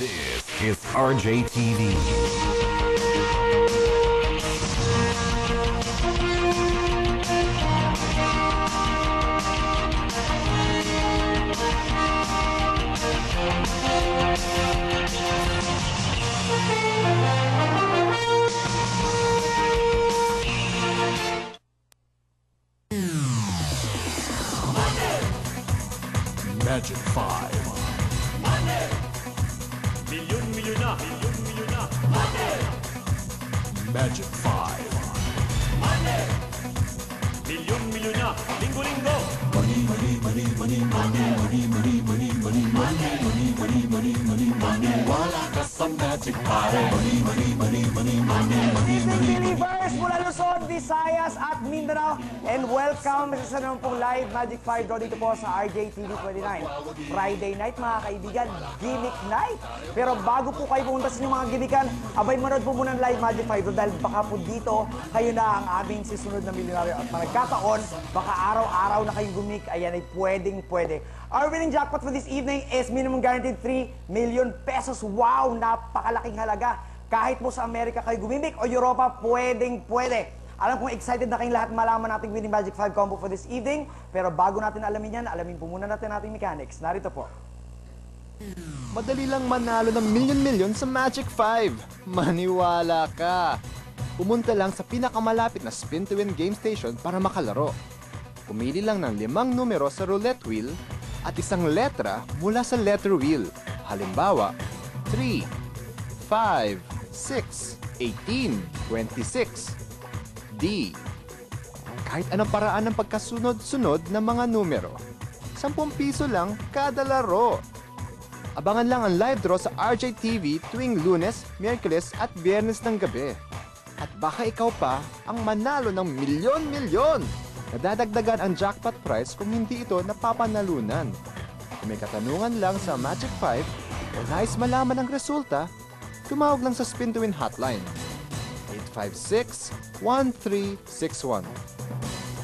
This is RJTV. Magic 5. Money! Milyon-milyon na! Milyon-milyon na! Money! Magic 5. Money! Milyon-milyon na! Linggo-linggo! Money, money, money, money, money, money, money, money, money, money, money, money, money, money, money. Wala ka sa Magic 5. Money, money, money, money, money, money, money. Believers mula Luzon, Visayas at Mindanao, and welcome sa naman pong live Magic 5 draw dito po sa RJTV 29. Friday night mga kaibigan, gimmick night. Pero bago po kayo pumunta sa inyong mga gimmickan, abay manood po muna ng live Magic 5 draw dahil baka po dito kayo na ang aming sisunod na milyonaryo at nagkataon, baka araw-araw na kayong gumik, ayan ay pwedeng-pwede. Our winning jackpot for this evening is minimum guaranteed 3 million pesos. Wow, napakalaking halaga. Kahit po sa Amerika kayo gumimik o Europa, pwedeng-pwede. Alam kong excited na kayong lahat malaman nating winning Magic 5 combo for this evening. Pero bago natin alamin yan, alamin po muna natin ating mechanics. Narito po. Madali lang manalo ng milyon-milyon sa Magic 5. Maniwala ka. Pumunta lang sa pinakamalapit na Spin to Win game station para makalaro. Pumili lang ng 5 numero sa roulette wheel at isang letra mula sa letter wheel. Halimbawa, 3, 5, 6, 18, 26. D. Kahit anong paraan ng pagkasunod-sunod ng mga numero. 10 piso lang kada laro. Abangan lang ang live draw sa RJTV tuwing Lunes, Miyerkules at Biyernes ng gabi. At baka ikaw pa ang manalo ng milyon-milyon. Nadadagdagan ang jackpot prize kung hindi ito napapanalunan. Kung may katanungan lang sa Magic 5 o nais malaman ang resulta, tumawag lang sa Spin to Win hotline 856-1361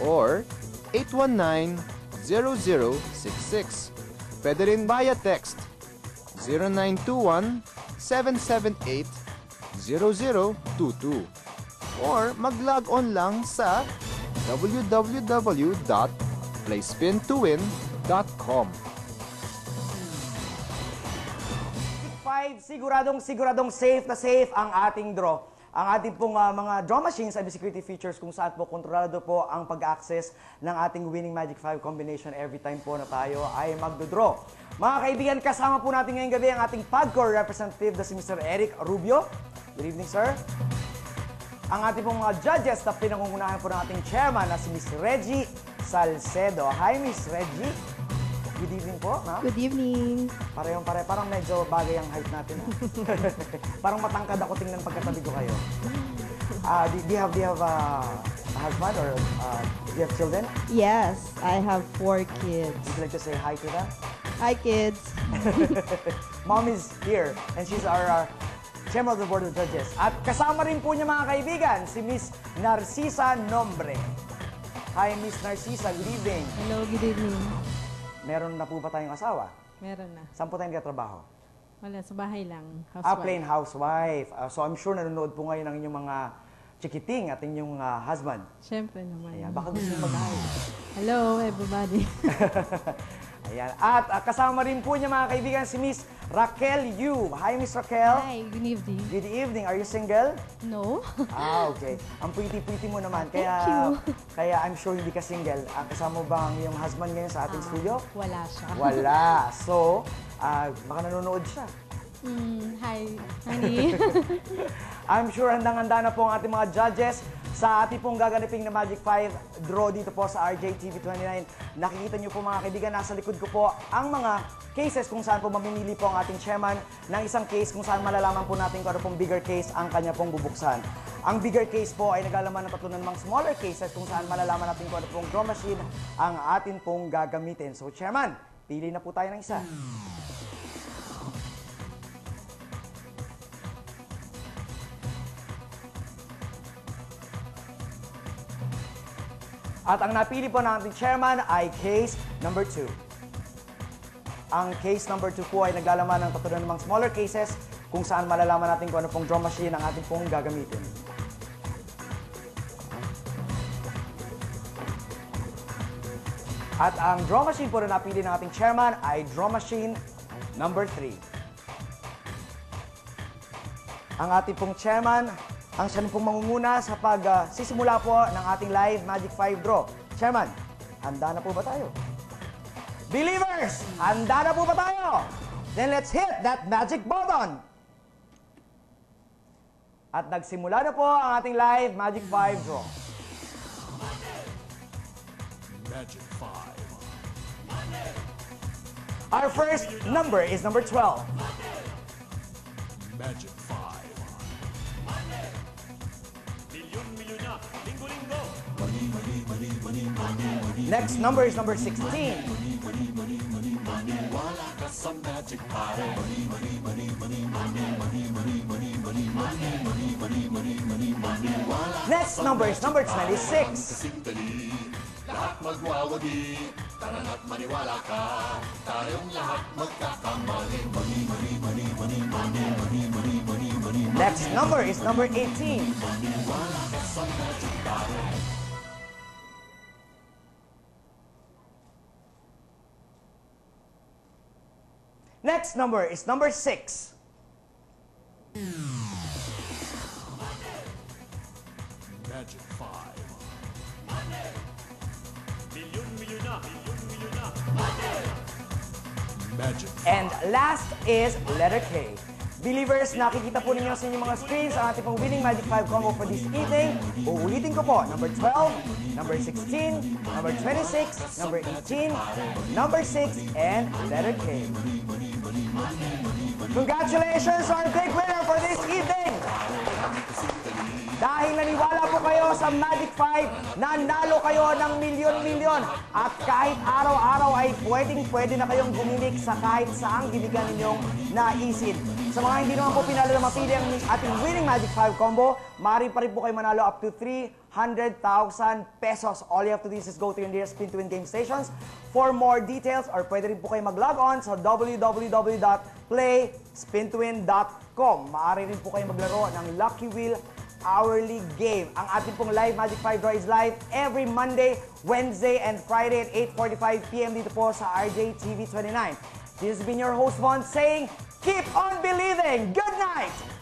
or 819-0066. Pwede rin via text 0921-778-0022 or mag-log on lang sa www.playspintowin.com. 5, siguradong safe na safe ang ating draw. Ang ating pong mga draw machines ay may security features kung saan po kontrolado po ang pag-access ng ating winning Magic 5 combination every time po na tayo ay magdodraw. Mga kaibigan, kasama po natin ngayong gabi ang ating PAGCOR representative na si Mr. Eric Rubio. Good evening, sir. Ang ating pong mga judges na pinangungunahan po ng ating chairman na si Miss Reggie Salcedo. Hi, Miss Reggie. Good evening po, ma'am. Good evening. Parehong-pare, parang medyo bagay ang height natin. Parang matangkad ako tingnan pagkatabi ko kayo. Do you have a husband or do you have children? Yes, I have 4 kids. Would you like to say hi to them? Hi, kids. Mom is here and she's our Chairman of the Board of Judges. At kasama rin po niya mga kaibigan, si Miss Narcisa Nombre. Hi, Miss Narcisa. Good evening. Hello, good evening. Meron na po ba tayong asawa? Meron na. Saan po tayong katrabaho? Wala, sa bahay lang. Housewife. Plain housewife. So I'm sure nanonood po ngayon ang inyong mga chikiting at inyong husband. Siyempre naman. Ayan, baka gusto nyo mag-hi. Hello, everybody. Ayan. At kasama rin po niya mga kaibigan si Miss Raquel Yu. Hi, Miss Raquel. Hi, good evening. Good evening. Are you single? No. Okay. Ang pretty-pretty mo naman. Kaya, Thank you. Kaya I'm sure hindi ka single. Kasama mo ba ang iyong husband ngayon sa ating studio? Wala siya. Wala. So, baka nanonood siya. Hi, honey. I'm sure handang-handa na po ang ating mga judges sa ating pong gaganaping na Magic 5 draw dito po sa RJTV 29. Nakikita niyo po mga kaibigan, nasa likod ko po ang mga cases kung saan po mamimili po ang ating chairman ng isang case kung saan malalaman po natin kung ano pong bigger case ang kanya pong bubuksan. Ang bigger case po ay naglalaman ng tatlo ng mga smaller cases kung saan malalaman natin kung ano pong draw machine ang atin pong gagamitin. So chairman, pili na po tayo ng isa. At ang napili po ng ating chairman ay case number 2. Ang case number 2 po ay naglalaman ng tatlo namang smaller cases kung saan malalaman natin kung ano pong draw machine ang ating pong gagamitin. At ang draw machine po na napili ng ating chairman ay draw machine number 3. Ang ating pong chairman, ang siya pong mangunguna sa pagsisimula po ng ating live Magic 5 draw. Chairman, handa na po ba tayo? Believers, handa na po ba tayo? Then let's hit that magic button! At nagsimula na po ang ating live Magic 5 draw. Magic 5. Our first number is number 12. Magic 5. Milyon-milyon na, linggo-linggo. Next number is number 16. Wala ka sa magic pare. Next number is number 26. Kasing dali, lahat magwawagi. Tara na't maniwala ka. Tayong lahat magkakamali. Next number is number 18. Next number is number 6. Magic 5. Milyon-milyon na, milyon-milyon na. Magic 5. And last is letter K. Believers, nakikita po ninyo sa inyong mga screens ang ating pong winning Magic 5 combo for this evening. Uulitin ko po, number 12, number 16, number 26, number 18, number 6, and letter K. Congratulations on our big winner for this evening! Dahil naniwala po kayo sa Magic 5, nanalo kayo ng milyon-milyon. At kahit araw-araw ay pwede na kayong gumilik sa kahit saang giligan ninyong naisin. Sa mga hindi naman po pinalo na mapili ang ating winning Magic 5 combo, maaari pa rin po kayo manalo up to 300,000 pesos. All you have to do is go to your nearest Spin to Win game stations. For more details, or pwede rin po kayo mag-log on sa www.playspintowin.com. Maaari rin po kayo maglaro ng Lucky Wheel hourly game. Ang ating pong live Magic 5 draw is live every Monday, Wednesday, and Friday at 8:45 p.m. dito po sa RJ TV 29. This has been your host, Von, saying, keep on believing. Good night!